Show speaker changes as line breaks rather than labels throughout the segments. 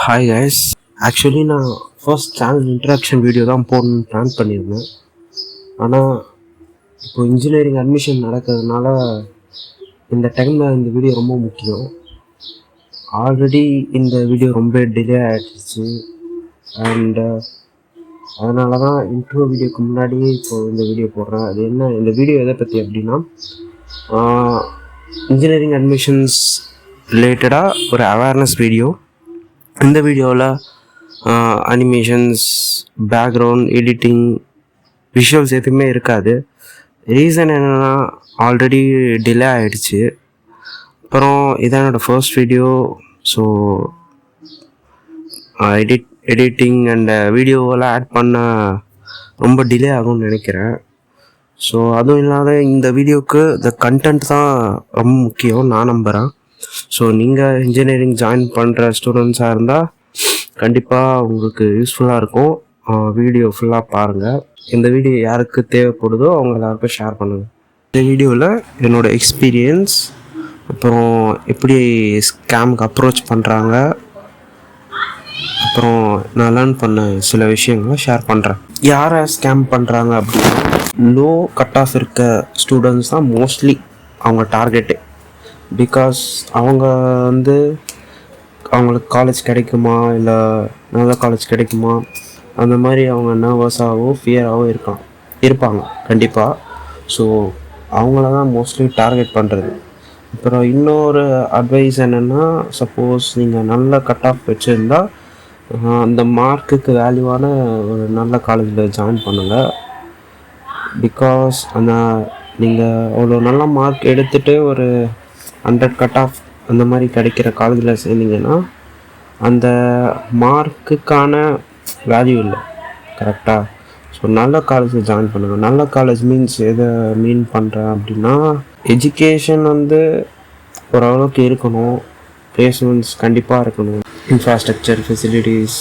Hi guys. Actually நான் first channel interaction video தான் போடணும்னு பிளான் பண்ணியிருந்தேன். ஆனால் இப்போ இன்ஜினியரிங் அட்மிஷன் நடக்கிறதுனால இந்த டைமில் இந்த வீடியோ ரொம்ப முக்கியம். ஆல்ரெடி இந்த வீடியோ ரொம்ப டிலே ஆகிடுச்சு. அண்டு அதனால தான் இன்ட்ரோ வீடியோக்கு முன்னாடியே இப்போது இந்த வீடியோ போடுறேன். அது என்ன, இந்த வீடியோ எதை பற்றி அப்படின்னா, இன்ஜினியரிங் அட்மிஷன்ஸ் ரிலேட்டடாக ஒரு அவேர்னஸ் வீடியோ. இந்த வீடியோவில் அனிமேஷன்ஸ், பேக்ரவுண்ட், எடிட்டிங், விஷுவல்ஸ் எதுவுமே இருக்காது. ரீசன் என்னென்னா, ஆல்ரெடி டிலே ஆகிடுச்சு. அப்புறம் இதான் என்னோடய first video. So editing and வீடியோவெல்லாம் ஆட் பண்ண ரொம்ப டிலே ஆகும்னு நினைக்கிறேன். ஸோ அதுவும் இல்லாத இந்த வீடியோவுக்கு இந்த கண்டென்ட் தான் ரொம்ப முக்கியம் நான் நம்புகிறேன். ஸோ நீங்கள் இன்ஜினியரிங் ஜாயின் பண்ணுற ஸ்டூடெண்ட்ஸாக இருந்தால் கண்டிப்பாக உங்களுக்கு யூஸ்ஃபுல்லாக இருக்கும். வீடியோ ஃபுல்லாக பாருங்கள். இந்த வீடியோ யாருக்கு தேவைப்படுதோ அவங்க எல்லாருக்கும் ஷேர் பண்ணுங்கள். இந்த வீடியோவில் என்னோடய எக்ஸ்பீரியன்ஸ், அப்புறம் எப்படி ஸ்கேமுக்கு அப்ரோச் பண்ணுறாங்க, அப்புறம் நான் லேர்ன் பண்ண சில விஷயங்களை ஷேர் பண்ணுறேன். யாரை ஸ்கேம் பண்ணுறாங்க அப்படின்னா, லோ கட் ஆஃப் இருக்க ஸ்டூடெண்ட்ஸ் தான் மோஸ்ட்லி அவங்க டார்கெட்டு. பிகாஸ் அவங்க அவங்களுக்கு காலேஜ் கிடைக்குமா, இல்லை நல்ல காலேஜ் கிடைக்குமா, அந்த மாதிரி அவங்க நர்வஸாகவோ ஃபியராகவோ இருப்பாங்க கண்டிப்பாக. ஸோ அவங்கள தான் மோஸ்ட்லி டார்கெட் பண்ணுறது. அப்புறம் இன்னொரு அட்வைஸ் என்னென்னா, சப்போஸ் நீங்கள் நல்ல கட் ஆஃப் வச்சுருந்தா அந்த மார்க்குக்கு வேல்யூவான ஒரு நல்ல காலேஜில் ஜாயின் பண்ணுங்கள். பிகாஸ் நீங்கள் அவ்வளோ நல்ல மார்க் எடுத்துகிட்டு ஒரு 100 கட் ஆஃப் அந்த மாதிரி கிடைக்கிற காலேஜில் சேர்ந்தீங்கன்னா அந்த மார்க்குக்கான வேல்யூ இல்லை, கரெக்டாக? ஸோ நல்ல காலேஜில் ஜாயின் பண்ணுங்கள். நல்ல காலேஜ் மீன்ஸ் எதை மீன் பண்ணுறேன் அப்படின்னா, எஜுகேஷன் ஓரளவுக்கு இருக்கணும், பிளேஸ்மெண்ட்ஸ் கண்டிப்பாக இருக்கணும், இன்ஃப்ராஸ்ட்ரக்சர், ஃபெசிலிட்டிஸ்,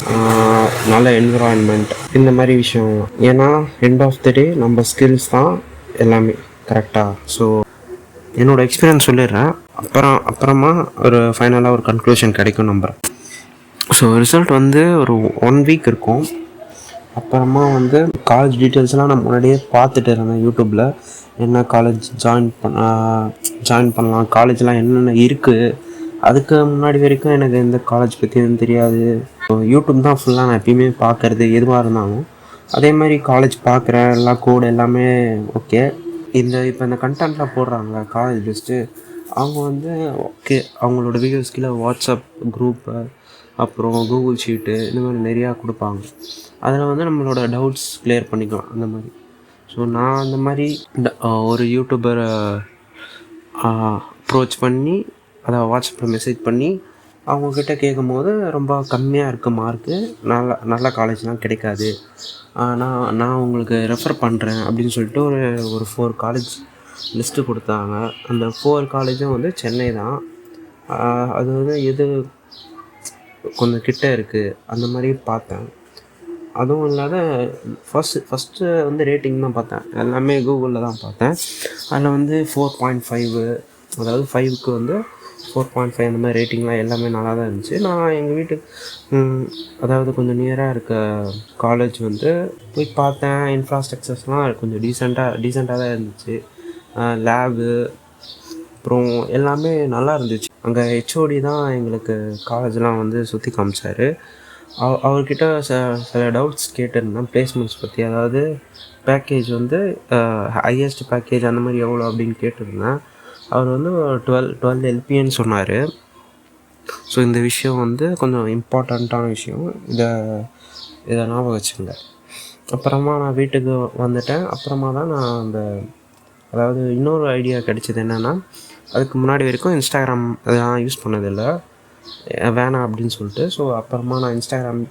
நல்ல என்விரான்மெண்ட், இந்த மாதிரி விஷயம். ஏன்னா எண்ட் ஆஃப் த டே நம்ம ஸ்கில்ஸ் தான் எல்லாமே, கரெக்டாக? ஸோ என்னோடய எக்ஸ்பீரியன்ஸ் சொல்லிடுறேன். அப்புறமா ஒரு ஃபைனலாக ஒரு கன்க்ளூஷன் கிடைக்கும் நம்புகிறேன். ஸோ ரிசல்ட் ஒரு 1 வீக் இருக்கும். அப்புறமா காலேஜ் டீட்டெயில்ஸ்லாம் நான் முன்னாடியே பார்த்துட்டு இருந்தேன் யூடியூப்பில். என்ன காலேஜ் ஜாயின் பண்ணலாம், காலேஜ்லாம் என்னென்ன இருக்குது. அதுக்கு முன்னாடி வரைக்கும் எனக்கு எந்த காலேஜ் பற்றி எதுவும் தெரியாது. ஸோ யூடியூப் தான் ஃபுல்லாக நான் எப்பயுமே பார்க்குறது, எதுவாக இருந்தாலும். அதே மாதிரி காலேஜ் பார்க்குறேன், எல்லா கோடு எல்லாமே ஓகே. இப்போ இந்த கண்டென்ட்லாம் போடுறாங்க காலேஜ் லிஸ்ட்டு, அவங்க ஓகே, அவங்களோட வீடியோஸ் கீழே வாட்ஸ்அப் குரூப்பு, அப்புறம் கூகுள் ஷீட்டு, இந்த மாதிரி நிறையா கொடுப்பாங்க. அதில் நம்மளோட டவுட்ஸ் கிளியர் பண்ணிக்கலாம் அந்த மாதிரி. ஸோ நான் அந்த மாதிரி ஒரு யூடியூபரை அப்ரோச் பண்ணி, அதை வாட்ஸ்அப்பில் மெசேஜ் பண்ணி அவங்கக்கிட்ட கேட்கும்போது, ரொம்ப கம்மியாக இருக்க மார்க்கு, நல்ல காலேஜ்லாம் கிடைக்காது, நான் உங்களுக்கு ரெஃபர் பண்ணுறேன் அப்படின்னு சொல்லிட்டு ஒரு 4 காலேஜ் லிஸ்ட்டு கொடுத்தாங்க. அந்த 4 காலேஜும் சென்னை தான். அது எது கொஞ்சம் கிட்ட அந்த மாதிரி பார்த்தேன். அதுவும் இல்லாத ஃபஸ்ட்டு ரேட்டிங் தான் பார்த்தேன், எல்லாமே கூகுளில் தான் பார்த்தேன். அதில் 4.5, அதாவது 5க்கு 4.5 அந்த மாதிரி ரேட்டிங்லாம் எல்லாமே நல்லா தான் இருந்துச்சு. நான் எங்கள் வீட்டுக்கு அதாவது கொஞ்சம் நியராக இருக்க காலேஜ் போய் பார்த்தேன். இன்ஃப்ராஸ்ட்ரக்சர்ஸ்லாம் கொஞ்சம் டீசெண்டாக தான் இருந்துச்சு. லேபு அப்புறம் எல்லாமே நல்லா இருந்துச்சு. அங்கே ஹெச்ஓடி தான் எங்களுக்கு காலேஜ்லாம் சுற்றி காமிச்சார். அவர்கிட்ட சில டவுட்ஸ் கேட்டிருந்தேன் பிளேஸ்மெண்ட்ஸ் பற்றி. அதாவது பேக்கேஜ் ஹையஸ்ட் பேக்கேஜ் அந்த மாதிரி எவ்வளோ அப்படின்னு கேட்டிருந்தேன். அவர் 12 எல்பின்னு சொன்னார். ஸோ இந்த விஷயம் கொஞ்சம் இம்பார்ட்டண்ட்டான விஷயம், இதை ஞாபகம் வச்சுங்க. அப்புறமா நான் வீட்டுக்கு வந்துட்டேன். அப்புறமா தான் நான் அதாவது இன்னொரு ஐடியா கிடைச்சது என்னென்னா, அதுக்கு முன்னாடி வரைக்கும் இன்ஸ்டாகிராம் அதெல்லாம் யூஸ் பண்ணதில்லை, வேணாம் அப்படின்னு சொல்லிட்டு. ஸோ அப்புறமா நான் இன்ஸ்டாகிராமில்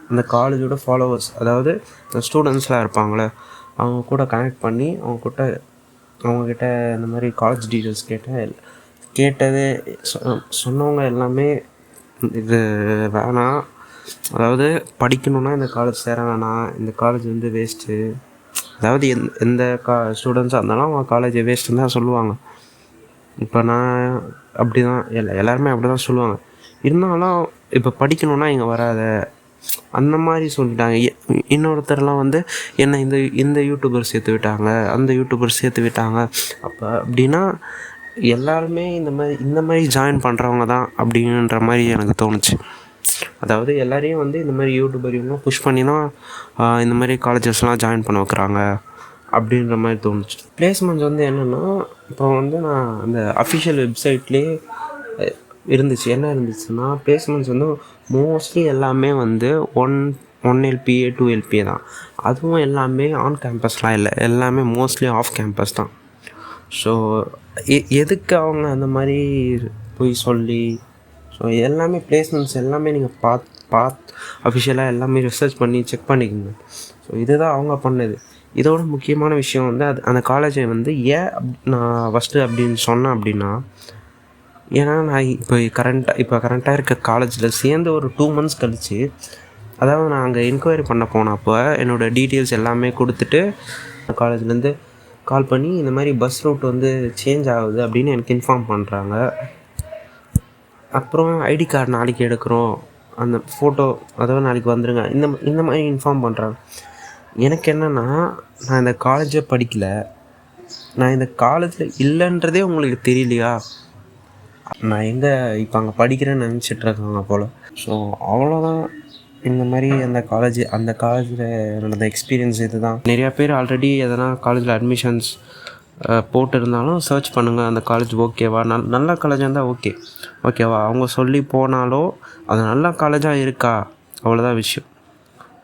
அந்த காலேஜோட ஃபாலோவர்ஸ், அதாவது ஸ்டூடெண்ட்ஸ்லாம் இருப்பாங்களே, அவங்க கூட கனெக்ட் பண்ணி அவங்கக்கிட்ட இந்த மாதிரி காலேஜ் டீட்டெயில்ஸ் கேட்டது சொன்னவங்க எல்லாமே இது வேணாம், அதாவது படிக்கணுன்னா இந்த காலேஜ் சேர வேணாம், இந்த காலேஜ் வேஸ்ட்டு, அதாவது எந்த ஸ்டூடெண்ட்ஸாக இருந்தாலும் அவங்க காலேஜ் வேஸ்ட்டுன்னு தான் சொல்லுவாங்க. இப்போ நான் அப்படி தான் எல்லாருமே அப்படி தான் சொல்லுவாங்க. இருந்தாலும் இப்போ படிக்கணுன்னா இங்கே வராத அந்த மாதிரி சொல்லிட்டாங்க. இன்னொருத்தர்லாம் வந்து என்ன இந்த யூடியூபர் சேர்த்து விட்டாங்க, அந்த யூடியூபர் சேர்த்து விட்டாங்க. அப்படின்னா எல்லாருமே இந்த மாதிரி ஜாயின் பண்ணுறவங்க தான் அப்படின்ற மாதிரி எனக்கு தோணுச்சு. அதாவது எல்லாரையும் வந்து இந்த மாதிரி யூடியூபர் இவங்க புஷ் பண்ணி தான் இந்த மாதிரி காலேஜஸ்லாம் ஜாயின் பண்ண வைக்கிறாங்க அப்படின்ற மாதிரி தோணுச்சு. பிளேஸ்மெண்ட்ஸ் வந்து என்னென்னா, இப்போ வந்து நான் அந்த அஃபிஷியல் வெப்சைட்லேயே இருந்துச்சு. என்ன இருந்துச்சுன்னா, பிளேஸ்மெண்ட்ஸ் வந்து மோஸ்ட்லி எல்லாமே வந்து ஒன் எல்பிஏ 2 எல்பிஏ தான். அதுவும் எல்லாமே ஆன் கேம்பஸ்லாம் இல்லை, எல்லாமே மோஸ்ட்லி ஆஃப் கேம்பஸ் தான். ஸோ எதுக்கு அவங்க அந்த மாதிரி போய் சொல்லி, ஸோ எல்லாமே பிளேஸ்மெண்ட்ஸ் எல்லாமே நீங்கள் பார்த்து அஃபிஷியலாக எல்லாமே ரிசர்ச் பண்ணி செக் பண்ணிக்கோங்க. ஸோ இதுதான் அவங்க பண்ணது. இதோட முக்கியமான விஷயம் வந்து அந்த காலேஜை வந்து ஏன் நான் ஃபஸ்ட்டு அப்படின்னு சொன்னேன் அப்படின்னா, ஏன்னா நான் இப்போ கரண்ட்டாக இருக்க காலேஜில் சேர்ந்து ஒரு 2 months கழிச்சு, அதாவது நான் அங்கே என்கொயரி பண்ண போனப்போ என்னோடய டீட்டெயில்ஸ் எல்லாமே கொடுத்துட்டு காலேஜ்லேருந்து கால் பண்ணி இந்த மாதிரி பஸ் ரூட் வந்து சேஞ்ச் ஆகுது அப்படின்னு எனக்கு இன்ஃபார்ம் பண்ணுறாங்க. அப்புறம் ஐடி கார்டு நாளைக்கு எடுக்கிறோம், அந்த ஃபோட்டோ அதாவது நாளைக்கு வந்துடுங்க, இந்த மாதிரி இன்ஃபார்ம் பண்ணுறாங்க. எனக்கு என்னென்னா, நான் இந்த காலேஜை படிக்கலை, நான் இந்த காலேஜில் இல்லைன்றதே உங்களுக்கு தெரியலையா? நான் எங்கே இப்போ அங்கே படிக்கிறேன்னு நினச்சிட்ருக்காங்க போல். ஸோ அவ்வளோதான். இந்த மாதிரி அந்த காலேஜில் நடந்த எக்ஸ்பீரியன்ஸ் இது தான். நிறையா பேர் ஆல்ரெடி எதனா காலேஜில் அட்மிஷன்ஸ் போட்டிருந்தாலும் சர்ச் பண்ணுங்கள், அந்த காலேஜ் ஓகேவா, நல்ல காலேஜாக இருந்தால் ஓகேவா, அவங்க சொல்லி போனாலோ அது நல்ல காலேஜாக இருக்கா, அவ்வளோதான் விஷயம்.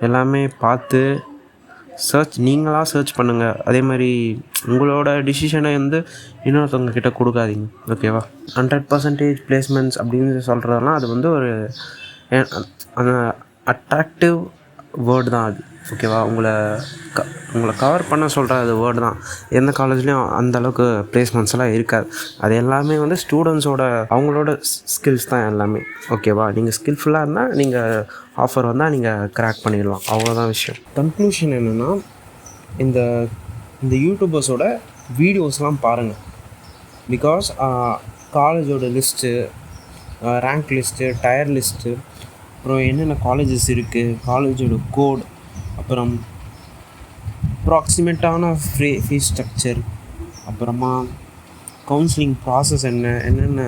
எல்லாமே பார்த்து நீங்களாக சர்ச் பண்ணுங்கள். அதே மாதிரி உங்களோட டிசிஷனை வந்து இன்னொருத்தவங்க கிட்டே கொடுக்காதீங்க, ஓகேவா. 100% பிளேஸ்மெண்ட்ஸ் அப்படின்னு சொல்கிறதெல்லாம் அது வந்து ஒரு அட்ராக்டிவ் வேர்டு தான் அது, ஓகேவா. உங்களை கவர் பண்ண சொல்கிற அது வேர்டு தான். எந்த காலேஜ்லேயும் அந்தளவுக்கு பிளேஸ்மெண்ட்ஸ் எல்லாம் இருக்காது. அது எல்லாமே வந்து ஸ்டூடெண்ட்ஸோட அவங்களோட ஸ்கில்ஸ் தான் எல்லாமே, ஓகேவா. நீங்கள் ஸ்கில்ஃபுல்லாக இருந்தால் நீங்கள் ஆஃபர் வந்தால் நீங்கள் கிராக் பண்ணிடலாம், அவ்வளோதான் விஷயம். கன்க்ளூஷன் என்னென்னா, இந்த யூடியூபர்ஸோட வீடியோஸ்லாம் பாருங்கள். பிகாஸ் காலேஜோட list, rank list, tier list, அப்புறம் என்னென்ன காலேஜஸ் இருக்குது, காலேஜோட கோட், அப்புறம் அப்ராக்சிமேட்டான ஃபீஸ் ஸ்ட்ரக்சர், அப்புறமா கவுன்சிலிங் ப்ராசஸ் என்னென்ன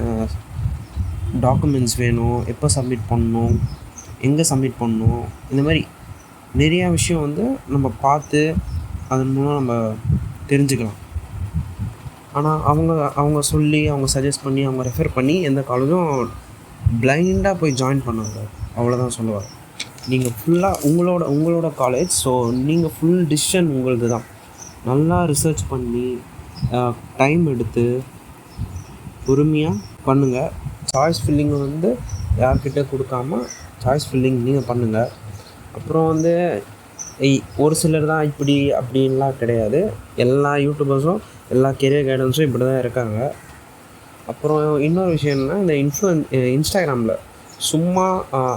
டாக்குமெண்ட்ஸ் வேணும், எப்போ சப்மிட் பண்ணணும், எங்கே சப்மிட் பண்ணணும், இந்த மாதிரி நிறையா விஷயம் வந்து நம்ம பார்த்து அதன் மூலம் நம்ம தெரிஞ்சுக்கலாம். ஆனால் அவங்க சொல்லி, அவங்க சஜஸ்ட் பண்ணி, அவங்க ரெஃபர் பண்ணி எந்த காலேஜும் பிளைண்டாக போய் ஜாயின் பண்ணாங்க, அவ்வளோதான் சொல்லுவார். நீங்கள் ஃபுல்லாக உங்களோட காலேஜ், ஸோ நீங்கள் ஃபுல் டிசிஷன் உங்களது தான். நல்லா ரிசர்ச் பண்ணி டைம் எடுத்து பொறுமையாக பண்ணுங்கள். சாய்ஸ் ஃபில்லிங்கை வந்து யார்கிட்ட கொடுக்காம சாய்ஸ் ஃபில்லிங் நீங்கள் பண்ணுங்கள். அப்புறம் வந்து ஒரு சிலர் தான் இப்படி அப்படின்லாம் கிடையாது. எல்லா யூடியூபர்ஸும் எல்லா கெரியர் கைடன்ஸும் இப்படி தான் இருக்காங்க. அப்புறம் இன்னொரு விஷயம் என்னென்னா, இந்த இன்ஸ்டாகிராமில் சும்மா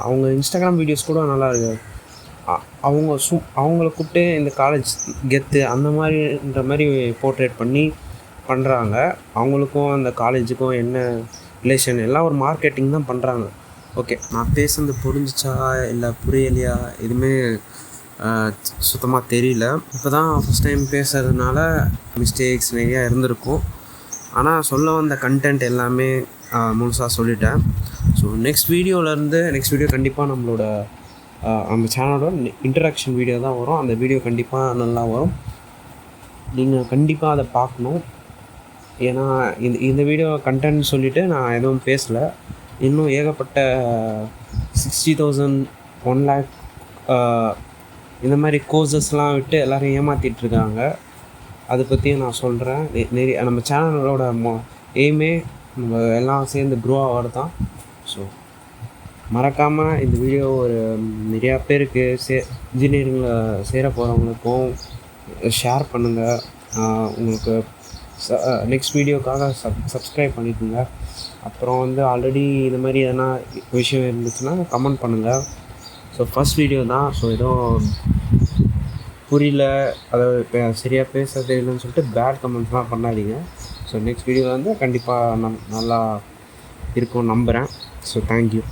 அவங்க இன்ஸ்டாகிராம் வீடியோஸ் கூட நல்லா இருக்குது. அவங்கள கூப்பிட்டு இந்த காலேஜ் கெத்து அந்த மாதிரின்ற மாதிரி போர்ட்ரேட் பண்ணி பண்ணுறாங்க. அவங்களுக்கும் அந்த காலேஜுக்கும் என்ன ரிலேஷன், எல்லாம் ஒரு மார்க்கெட்டிங் தான் பண்ணுறாங்க. ஓகே, நான் பேசுனது புரிஞ்சிச்சா இல்லை புரியலையா எதுவுமே சுத்தமாக தெரியல. இப்போ தான் ஃபஸ்ட் டைம் பேசுகிறதுனால மிஸ்டேக்ஸ் நிறையா இருந்திருக்கும். ஆனால் சொல்ல வந்த கண்டென்ட் எல்லாமே முழுசாக சொல்லிட்டேன். ஸோ நெக்ஸ்ட் வீடியோ கண்டிப்பாக நம்ம சேனலோட இன்ட்ராக்ஷன் வீடியோ தான் வரும். அந்த வீடியோ கண்டிப்பாக நல்லா வரும், நீங்கள் கண்டிப்பாக அதை பார்க்கணும். ஏன்னா இந்த வீடியோ கண்டென்ட் சொல்லிவிட்டு நான் எதுவும் பேசலை. இன்னும் ஏகப்பட்ட 60,000 1 lakh இந்த மாதிரி கோர்சஸ்லாம் விட்டு எல்லோரும் ஏமாற்றிட்டுருக்காங்க. அதை பற்றியும் நான் சொல்கிறேன். நிறைய நம்ம சேனலோட எய்மே நம்ம எல்லாம் சேர்ந்து க்ரோ ஆகிறது தான். ஸோ மறக்காமல் இந்த வீடியோ நிறையா பேருக்கு இன்ஜினியரிங்கில் சேர போகிறவங்களுக்கும் ஷேர் பண்ணுங்கள். உங்களுக்கு நெக்ஸ்ட் வீடியோக்காக சப்ஸ்கிரைப் பண்ணிக்கோங்க. அப்புறம் வந்து ஆல்ரெடி இந்த மாதிரி எதனா விஷயம் இருந்துச்சுன்னா கமெண்ட் பண்ணுங்கள். ஸோ ஃபஸ்ட் வீடியோ தான், ஸோ எதுவும் புரியல, அதாவது இப்போ சரியாக பேசுறது இல்லைன்னு சொல்லிட்டு பேட் கமெண்ட்ஸ்லாம் பண்ணாதீங்க. ஸோ நெக்ஸ்ட் வீடியோ வந்து கண்டிப்பாக நல்லா இருக்கும்னு நம்புகிறேன். So thank you.